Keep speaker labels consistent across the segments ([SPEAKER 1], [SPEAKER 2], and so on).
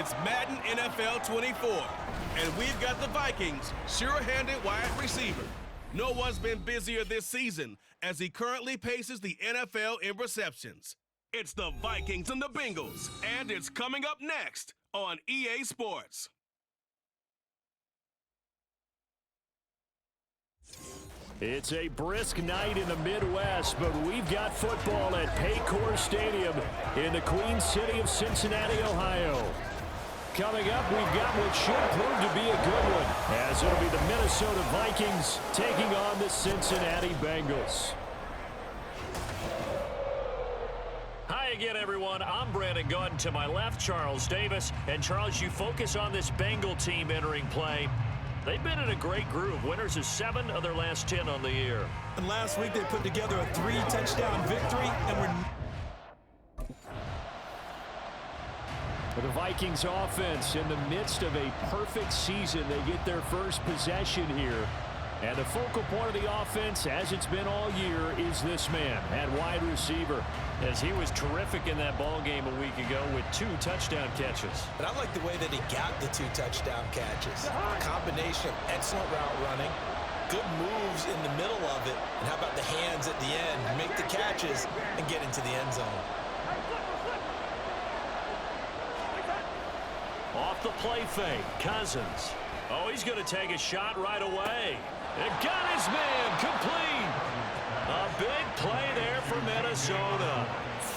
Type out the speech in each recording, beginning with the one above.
[SPEAKER 1] It's Madden NFL 24, and we've got the Vikings' sure-handed wide receiver. No one's been busier this season as he currently paces the NFL in receptions. It's the Vikings and the Bengals, and it's coming up next on EA Sports.
[SPEAKER 2] It's a brisk night in the Midwest, but we've got football at Paycor Stadium in the Queen City of Cincinnati, Ohio. Coming up, we've got what should prove to be a good one, as it'll be the Minnesota Vikings taking on the Cincinnati Bengals. Hi again, everyone. I'm Brandon Gunn. To my left, Charles Davis. And Charles, you focus on this Bengal team entering play. They've been in a great groove. Winners of 7 of their last 10 on the year.
[SPEAKER 3] And last week they put together a 3-touchdown victory, and
[SPEAKER 2] the Vikings offense in the midst of a perfect season. They get their first possession here. And the focal point of the offense, as it's been all year, is this man at wide receiver, as he was terrific in that ball game a week ago with 2 touchdown catches.
[SPEAKER 3] And I like the way that he got the 2 touchdown catches. A combination of excellent route running, good moves in the middle of it, and how about the hands at the end, make the catches, and get into the end zone.
[SPEAKER 2] Off the play fake, Cousins. Oh, he's going to take a shot right away. And got his man complete. A big play there for Minnesota.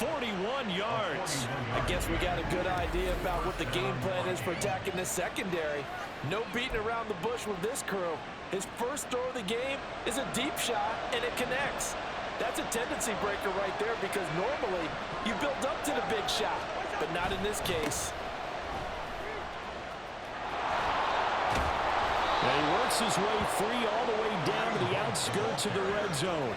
[SPEAKER 2] 41 yards.
[SPEAKER 4] I guess we got a good idea about what the game plan is for attacking this secondary. No beating around the bush with this crew. His first throw of the game is a deep shot, and it connects. That's a tendency breaker right there, because normally you build up to the big shot, but not in this case.
[SPEAKER 2] And he works his way free all the way down to the outskirts of the red zone.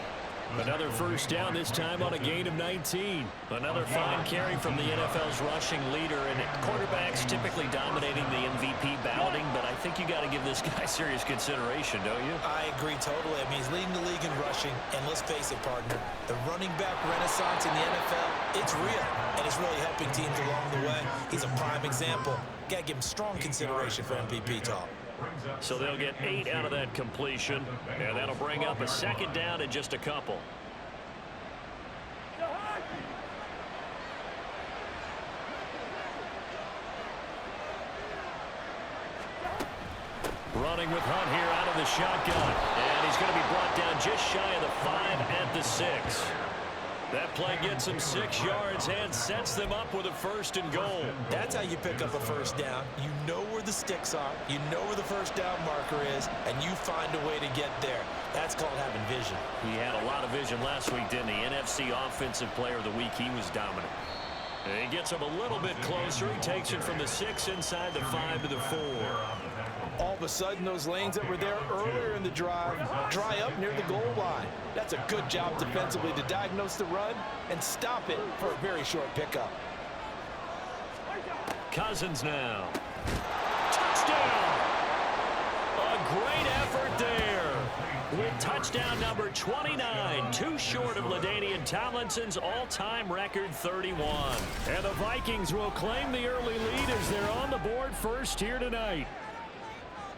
[SPEAKER 2] Another first down, this time on a gain of 19. Another fine carry from the NFL's rushing leader, and quarterbacks typically dominating the MVP balloting, but I think you got to give this guy serious consideration, don't you?
[SPEAKER 3] I agree totally. I mean, he's leading the league in rushing, and let's face it, partner, the running back renaissance in the NFL, it's real, and it's really helping teams along the way. He's a prime example. Got to give him strong consideration for MVP talk.
[SPEAKER 2] So they'll get 8 out of that completion, and that'll bring up a second down in just a couple. Running with Hunt here out of the shotgun, and he's going to be brought down just shy of the 5 at the 6. That play gets him 6 yards and sets them up with a 1st and goal.
[SPEAKER 3] That's how you pick up a first down. You know where the sticks are, you know where the first down marker is, and you find a way to get there. That's called having vision.
[SPEAKER 2] He had a lot of vision last week, didn't he? NFC Offensive Player of the Week, he was dominant. And he gets him a little bit closer. He takes it from the 6 inside the 5 to the 4.
[SPEAKER 4] All of a sudden, those lanes that were there earlier in the drive dry up near the goal line. That's a good job defensively to diagnose the run and stop it for a very short pickup.
[SPEAKER 2] Cousins now. Touchdown! A great effort there. With touchdown number 29, 2 short of LaDainian Tomlinson's all-time record 31. And the Vikings will claim the early lead as they're on the board first here tonight.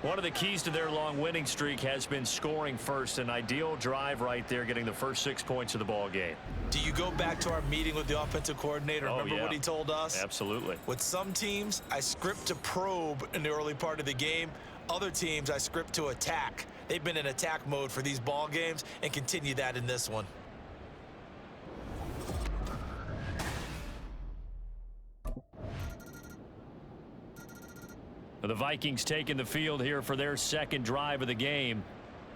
[SPEAKER 2] One of the keys to their long winning streak has been scoring first. An ideal drive right there, getting the first 6 points of the ball game.
[SPEAKER 3] Do you go back to our meeting with the offensive coordinator? Remember
[SPEAKER 2] yeah.
[SPEAKER 3] what he told us?
[SPEAKER 2] Absolutely.
[SPEAKER 3] With some teams, I script to probe in the early part of the game. Other teams, I script to attack. They've been in attack mode for these ball games and continue that in this one.
[SPEAKER 2] The Vikings taking the field here for their second drive of the game.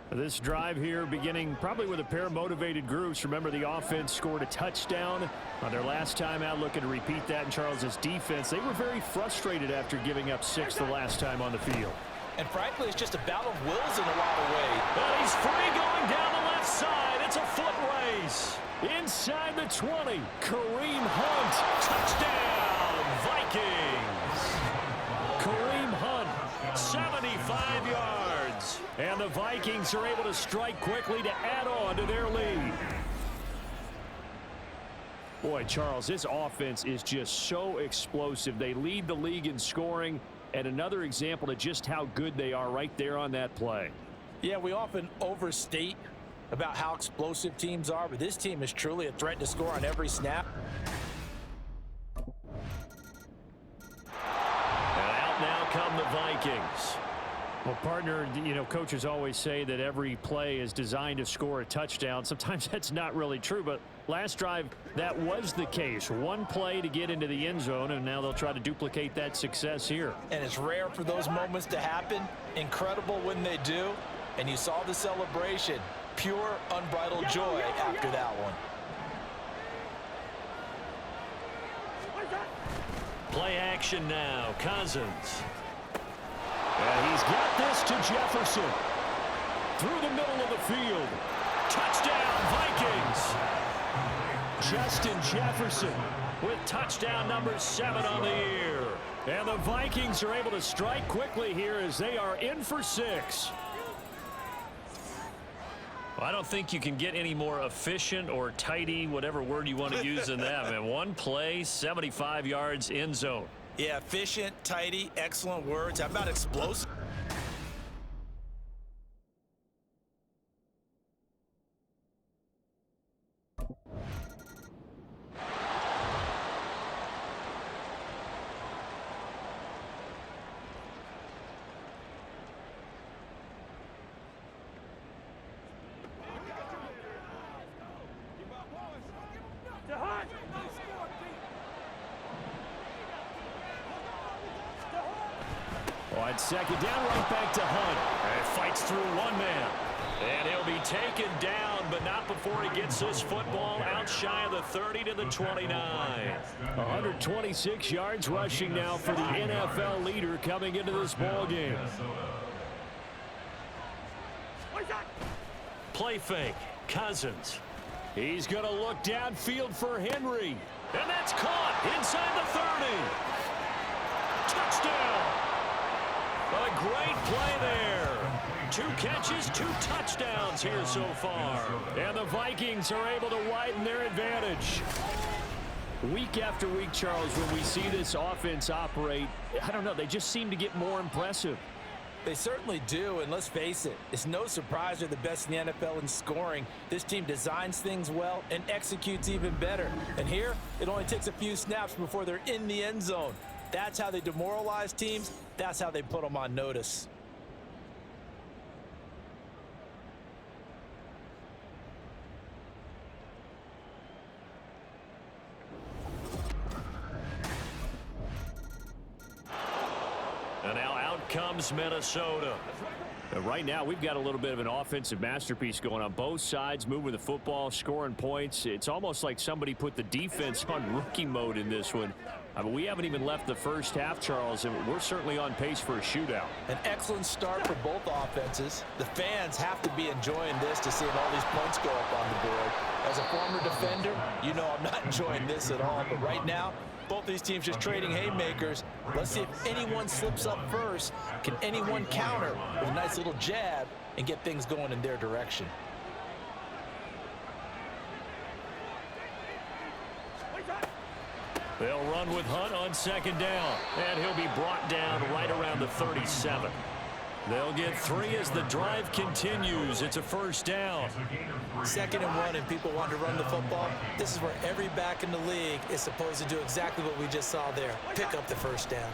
[SPEAKER 2] This drive here beginning probably with a pair of motivated groups. Remember, the offense scored a touchdown on their last time out, looking to repeat that in Charles's defense. They were very frustrated after giving up 6 the last time on the field.
[SPEAKER 4] And frankly, it's just a battle of wills in a lot of ways.
[SPEAKER 2] But he's free going down the left side. It's a foot race. Inside the 20, Kareem Hunt. Touchdown, Vikings. Kareem Hunt, 75 yards. And the Vikings are able to strike quickly to add on to their lead. Boy, Charles, this offense is just so explosive. They lead the league in scoring, and another example of just how good they are right there on that play.
[SPEAKER 3] Yeah, we often overstate about how explosive teams are, but this team is truly a threat to score on every snap.
[SPEAKER 2] And out now come the Vikings.
[SPEAKER 5] Well, partner, you know, coaches always say that every play is designed to score a touchdown. Sometimes that's not really true, but last drive, that was the case. One play to get into the end zone, and now they'll try to duplicate that success here.
[SPEAKER 3] And it's rare for those moments to happen. Incredible when they do. And you saw the celebration. Pure, unbridled joy after that one.
[SPEAKER 2] Play action now. Cousins. And he's got this to Jefferson. Through the middle of the field. Touchdown, Vikings. Justin Jefferson with touchdown number 7 on the year. And the Vikings are able to strike quickly here as they are in for 6. I don't think you can get any more efficient or tidy, whatever word you want to use in that. Man, one play, 75 yards, end zone.
[SPEAKER 3] Yeah, efficient, tidy, excellent words. How about explosive?
[SPEAKER 2] On second down, right back to Hunt. And fights through one man. And he'll be taken down, but not before he gets this football out shy of the 30 to the 29.
[SPEAKER 5] 126 yards rushing now for the NFL leader coming into this ball game.
[SPEAKER 2] Play fake. Cousins.
[SPEAKER 5] He's going to look downfield for Henry.
[SPEAKER 2] And that's caught inside the 30. Touchdown. A great play there. 2 catches, 2 touchdowns here so far.
[SPEAKER 5] And the Vikings are able to widen their advantage. Week after week, Charles, when we see this offense operate, I don't know, they just seem to get more impressive.
[SPEAKER 3] They certainly do, and let's face it, it's no surprise they're the best in the NFL in scoring. This team designs things well and executes even better. And here, it only takes a few snaps before they're in the end zone. That's how they demoralize teams. That's how they put them on notice.
[SPEAKER 2] And now out comes Minnesota.
[SPEAKER 5] Right now, we've got a little bit of an offensive masterpiece going on. Both sides moving the football, scoring points. It's almost like somebody put the defense on rookie mode in this one. I mean, we haven't even left the first half, Charles, and we're certainly on pace for a shootout.
[SPEAKER 3] An excellent start for both offenses. The fans have to be enjoying this to seeing all these points go up on the board. As a former defender, you know I'm not enjoying this at all. But right now, both these teams just trading haymakers. Let's see if anyone slips up first. Can anyone counter with a nice little jab and get things going in their direction?
[SPEAKER 2] They'll run with Hunt on second down, and he'll be brought down right around the 37. They'll get 3 as the drive continues. It's a first down.
[SPEAKER 3] 2nd and 1, and people want to run the football. This is where every back in the league is supposed to do exactly what we just saw there. Pick up the first down.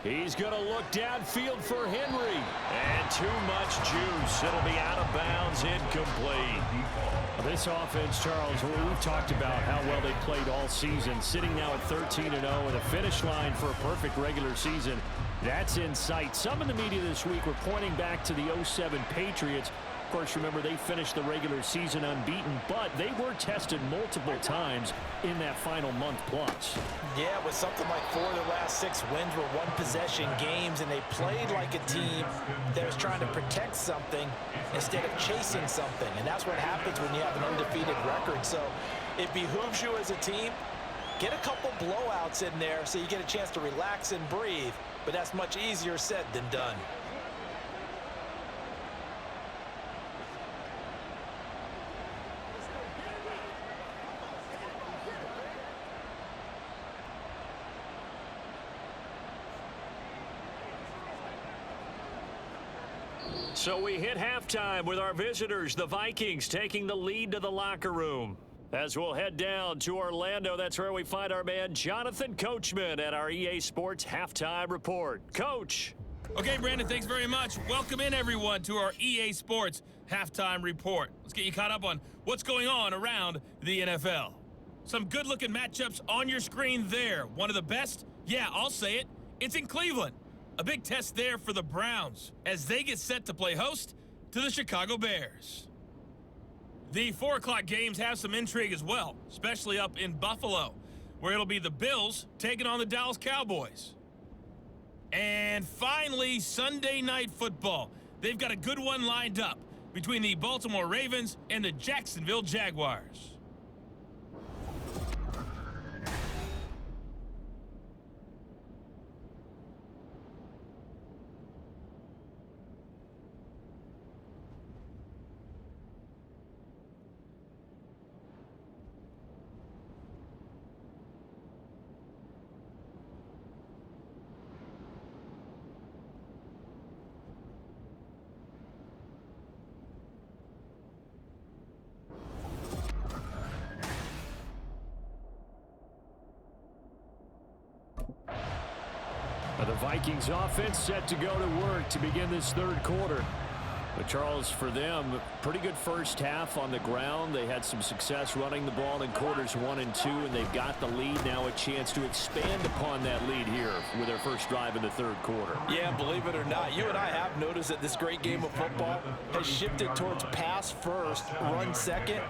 [SPEAKER 5] He's going to look downfield for Henry.
[SPEAKER 2] And too much juice. It'll be out of bounds, incomplete.
[SPEAKER 5] This offense, Charles, we've talked about how well they played all season, sitting now at 13-0 and a finish line for a perfect regular season. That's in sight. Some in the media this week were pointing back to the 07 Patriots. Of course, remember, they finished the regular season unbeaten, but they were tested multiple times in that final month plus.
[SPEAKER 3] Yeah, with something like 4 of their last 6 wins were one-possession games, and they played like a team that was trying to protect something instead of chasing something. And that's what happens when you have an undefeated record. So it behooves you as a team, get a couple blowouts in there so you get a chance to relax and breathe. But that's much easier said than done.
[SPEAKER 2] So we hit halftime with our visitors, the Vikings, taking the lead to the locker room. As we'll head down to Orlando, that's where we find our man Jonathan Coachman at our EA Sports Halftime Report. Coach.
[SPEAKER 6] Okay, Brandon, thanks very much. Welcome in, everyone, to our EA Sports Halftime Report. Let's get you caught up on what's going on around the NFL. Some good-looking matchups on your screen there. One of the best? Yeah, I'll say it. It's in Cleveland. A big test there for the Browns as they get set to play host to the Chicago Bears. The 4 o'clock games have some intrigue as well, especially up in Buffalo, where it'll be the Bills taking on the Dallas Cowboys. And finally, Sunday Night Football. They've got a good one lined up between the Baltimore Ravens and the Jacksonville Jaguars.
[SPEAKER 5] The Vikings offense set to go to work to begin this third quarter. But Charles, for them, pretty good first half on the ground. They had some success running the ball in quarters 1 and 2, and they've got the lead. Now a chance to expand upon that lead here with their first drive in the third quarter.
[SPEAKER 4] Yeah, believe it or not, you and I have noticed that this great game of football has shifted towards pass first, run second.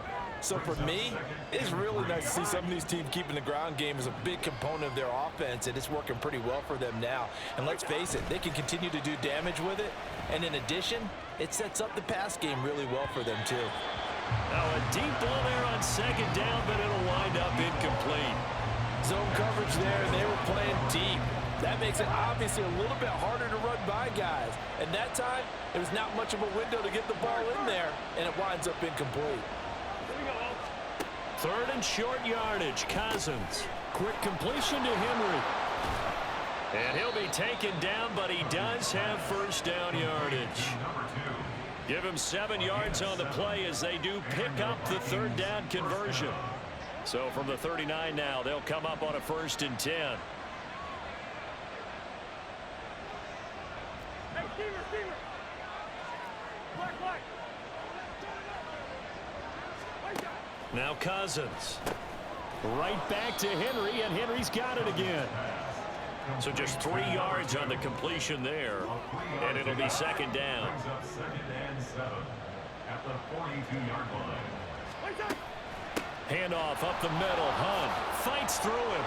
[SPEAKER 4] So for me, it's really nice to see some of these teams keeping the ground game as a big component of their offense, and it's working pretty well for them now. And let's face it, they can continue to do damage with it. And in addition, it sets up the pass game really well for them too.
[SPEAKER 2] Now a deep ball there on second down, but it'll wind up incomplete.
[SPEAKER 4] Zone coverage there, and they were playing deep. That makes it obviously a little bit harder to run by guys. And that time, there was not much of a window to get the ball in there, and it winds up incomplete.
[SPEAKER 2] Third and short yardage, Cousins.
[SPEAKER 5] Quick completion to Henry.
[SPEAKER 2] And he'll be taken down, but he does have first down yardage. Give him 7 yards on the play as they do pick up the third down conversion. So from the 39 now, they'll come up on a 1st and 10.
[SPEAKER 7] Hey, Stever. Black.
[SPEAKER 2] Now Cousins.
[SPEAKER 5] Right back to Henry, and Henry's got it again.
[SPEAKER 2] So just 3 yards on the completion there, and it'll be second down.
[SPEAKER 8] At the 42-yard line.
[SPEAKER 2] Handoff up the middle. Hunt fights through him.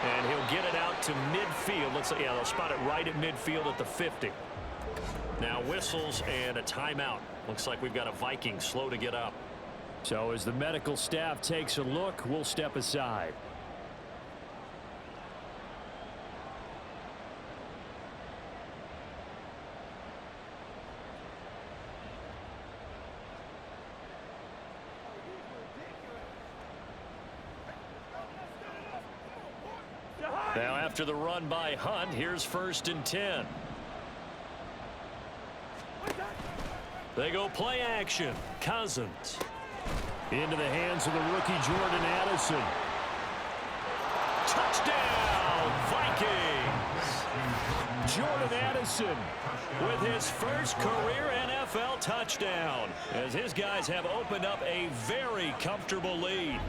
[SPEAKER 2] And he'll get it out to midfield. Looks like, yeah, they'll spot it right at midfield at the 50. Now whistles and a timeout. Looks like we've got a Viking slow to get up.
[SPEAKER 5] So as the medical staff takes a look, we'll step aside.
[SPEAKER 2] Now after the run by Hunt, here's 1st and 10. They go play action. Cousins.
[SPEAKER 5] Into the hands of the rookie Jordan Addison.
[SPEAKER 2] Touchdown, Vikings!
[SPEAKER 5] Jordan Addison
[SPEAKER 2] with his first career NFL touchdown, as his guys have opened up a very comfortable lead.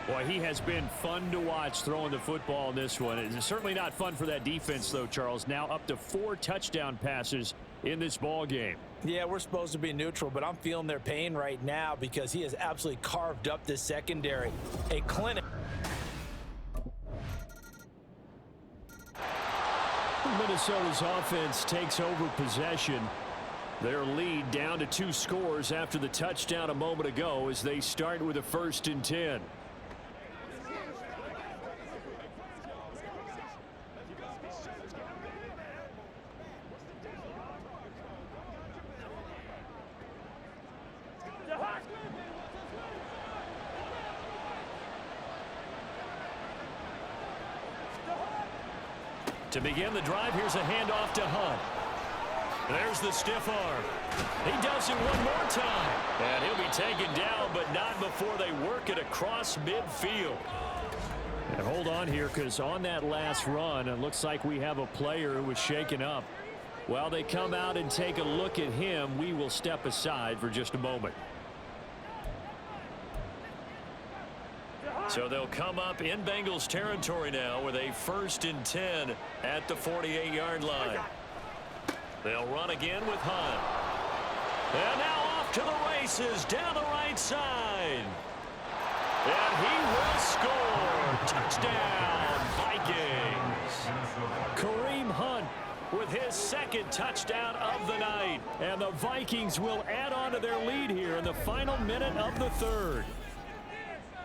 [SPEAKER 5] Boy, he has been fun to watch throwing the football in this one. It's certainly not fun for that defense, though, Charles. Now up to 4 touchdown passes in this ball game.
[SPEAKER 4] Yeah, we're supposed to be neutral, but I'm feeling their pain right now because he has absolutely carved up this secondary. A clinic.
[SPEAKER 5] Minnesota's offense takes over possession. Their lead down to 2 scores after the touchdown a moment ago as they start with a 1st and 10. To begin the drive, here's a handoff to Hunt.
[SPEAKER 2] There's the stiff arm. He does it one more time. And he'll be taken down, but not before they work it across midfield.
[SPEAKER 5] And hold on here, because on that last run, it looks like we have a player who was shaken up. While they come out and take a look at him, we will step aside for just a moment.
[SPEAKER 2] So they'll come up in Bengals territory now with a 1st and 10 at the 48-yard line. They'll run again with Hunt. And now off to the races down the right side. And he will score. Touchdown, Vikings. Kareem Hunt with his 2nd touchdown of the night.
[SPEAKER 5] And the Vikings will add on to their lead here in the final minute of the 3rd.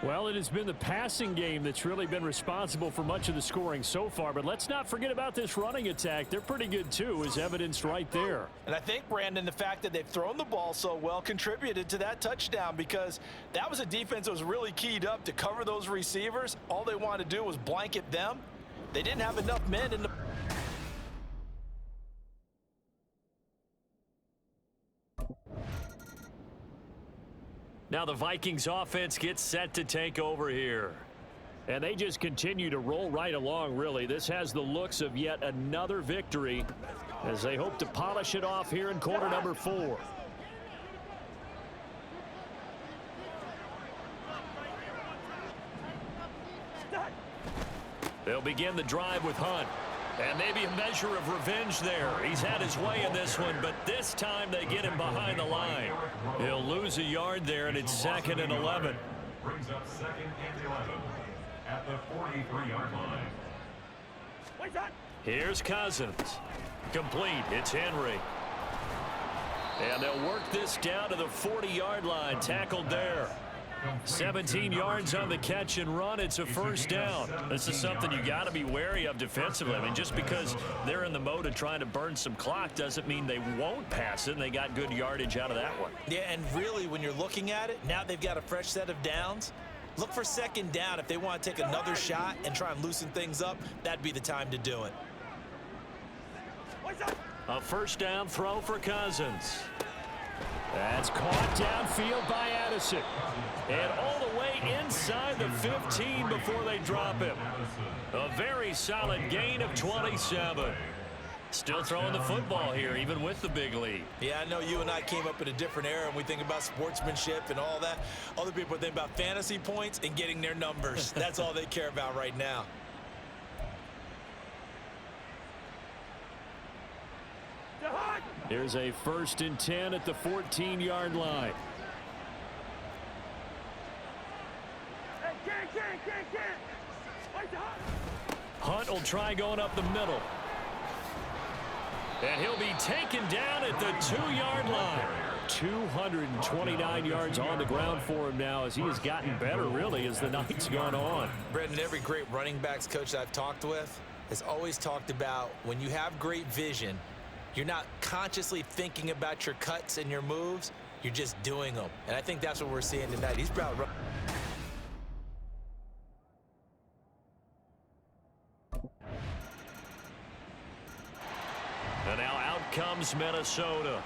[SPEAKER 5] Well, it has been the passing game that's really been responsible for much of the scoring so far. But let's not forget about this running attack. They're pretty good, too, as evidenced right there.
[SPEAKER 3] And I think, Brandon, the fact that they've thrown the ball so well contributed to that touchdown, because that was a defense that was really keyed up to cover those receivers. All they wanted to do was blanket them. They didn't have enough men in the...
[SPEAKER 2] Now the Vikings offense gets set to take over here.
[SPEAKER 5] And they just continue to roll right along, really. This has the looks of yet another victory as they hope to polish it off here in quarter number 4.
[SPEAKER 2] They'll begin the drive with Hunt. And maybe a measure of revenge there. He's had his way in this one, but this time they get him behind the line. He'll lose a yard there, and it's 2nd and 11.
[SPEAKER 8] Brings up 2nd and 11 at the 43-yard line.
[SPEAKER 2] Here's Cousins. Complete. It's Henry. And they'll work this down to the 40-yard line. Tackled there. 17 yards on the catch and run. It's a 1st down. This is something you got to be wary of defensively. I mean, just because they're in the mode of trying to burn some clock doesn't mean they won't pass it, and they got good yardage out of that one.
[SPEAKER 3] Yeah, and really, when you're looking at it, now they've got a fresh set of downs. Look for 2nd down. If they want to take another shot and try and loosen things up, that'd be the time to do it.
[SPEAKER 2] A 1st down throw for Cousins.
[SPEAKER 5] That's caught downfield by Addison.
[SPEAKER 2] And all the way inside the 15 before they drop him. A very solid gain of 27. Still throwing the football here, even with the big lead.
[SPEAKER 3] Yeah, I know you and I came up in a different era, and we think about sportsmanship and all that. Other people think about fantasy points and getting their numbers. That's all they care about right now.
[SPEAKER 5] Here's a 1st and 10 at the 14-yard line.
[SPEAKER 2] Hunt will try going up the middle. And he'll be taken down at the 2-yard line.
[SPEAKER 5] 229 yards on the ground for him now as he has gotten better, really, as the night's gone on.
[SPEAKER 3] Brendan, every great running backs coach I've talked with has always talked about when you have great vision, you're not consciously thinking about your cuts and your moves. You're just doing them. And I think that's what we're seeing tonight. He's probably...
[SPEAKER 2] And now out comes Minnesota.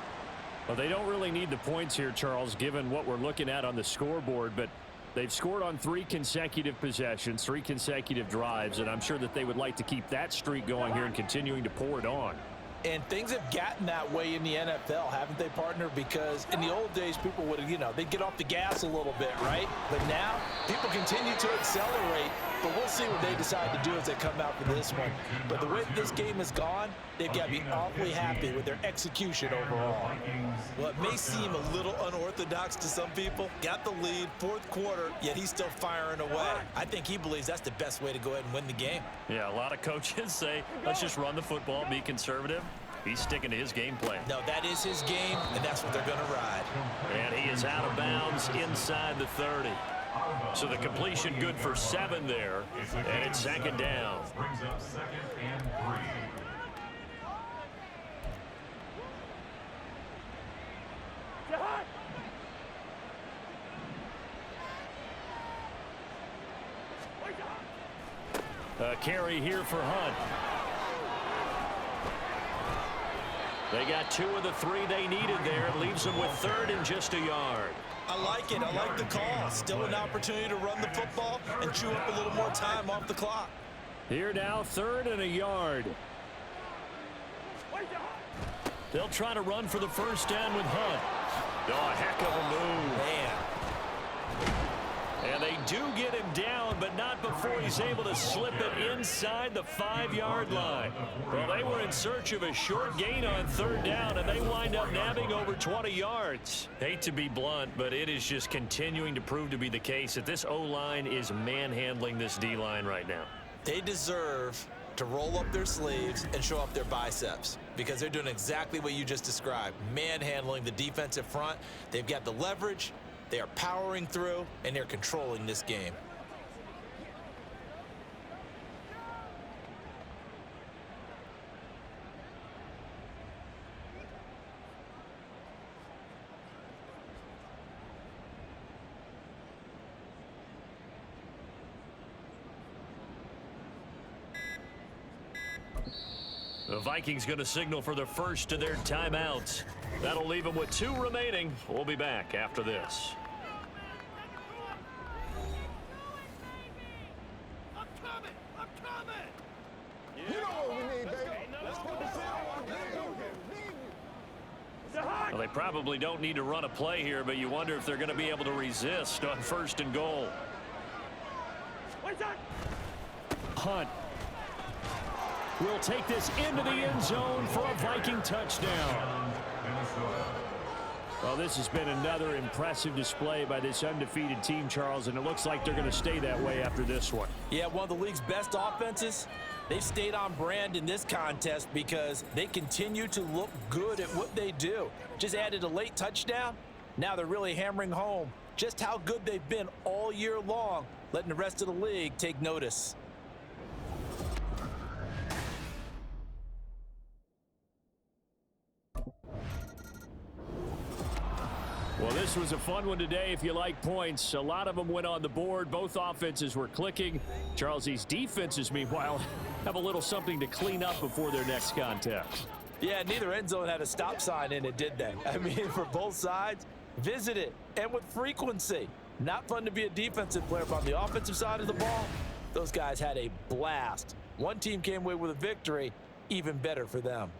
[SPEAKER 5] Well, they don't really need the points here, Charles, given what we're looking at on the scoreboard, but they've scored on 3 consecutive possessions, 3 consecutive drives, and I'm sure that they would like to keep that streak going here and continuing to pour it on.
[SPEAKER 3] And things have gotten that way in the NFL, haven't they, partner? Because in the old days, people would, they'd get off the gas a little bit, right? But now, people continue to accelerate, but we'll see what they decide to do as they come out for this one. But the way this game has gone, they've got to be awfully happy with their execution overall. Well, it may seem a little unorthodox to some people. Got the lead, 4th quarter, yet he's still firing away. I think he believes that's the best way to go ahead and win the game.
[SPEAKER 2] Yeah, a lot of coaches say, let's just run the football, be conservative. He's sticking to his game plan.
[SPEAKER 3] No, that is his game, and that's what they're going to ride.
[SPEAKER 2] And he is out of bounds inside the 30. So the completion good for 7 there, and it's 2nd down.
[SPEAKER 8] Brings up 2nd and 3.
[SPEAKER 5] A carry here for Hunt.
[SPEAKER 2] They got 2 of the 3 they needed there. It leaves them with 3rd and just a yard.
[SPEAKER 3] I like it. I like the call. Still an opportunity to run the football and chew up a little more time off the clock.
[SPEAKER 5] Here now, 3rd and a yard.
[SPEAKER 2] They'll try to run for the first down with Hunt. Oh, heck of a move.
[SPEAKER 3] Man.
[SPEAKER 2] And they do get him down, but not before he's able to slip it inside the 5-yard line. Well, they were in search of a short gain on 3rd down, and they wind up nabbing over 20 yards. Hate to be blunt, but it is just continuing to prove to be the case that this O-line is manhandling this D-line right now.
[SPEAKER 3] They deserve to roll up their sleeves and show up their biceps because they're doing exactly what you just described, manhandling the defensive front. They've got the leverage. They are powering through, and they're controlling this game.
[SPEAKER 2] The Vikings going to signal for the first of their timeouts. That'll leave them with 2 remaining. We'll be back after this. Well, they probably don't need to run a play here, but you wonder if they're going to be able to resist on 1st and goal.
[SPEAKER 5] Hunt will take this into the end zone for a Viking touchdown. Well, this has been another impressive display by this undefeated team, Charles, and it looks like they're going to stay that way after this one.
[SPEAKER 3] Yeah, one of the league's best offenses. They've stayed on brand in this contest because they continue to look good at what they do. Just added a late touchdown. Now they're really hammering home just how good they've been all year long, letting the rest of the league take notice.
[SPEAKER 5] Well, this was a fun one today if you like points. A lot of them went on the board. Both offenses were clicking. Charles, these defenses, meanwhile, have a little something to clean up before their next contest.
[SPEAKER 3] Yeah, neither end zone had a stop sign in it, did they? I mean, for both sides, visit it, and with frequency. Not fun to be a defensive player, but on the offensive side of the ball, those guys had a blast. One team came away with a victory, even better for them.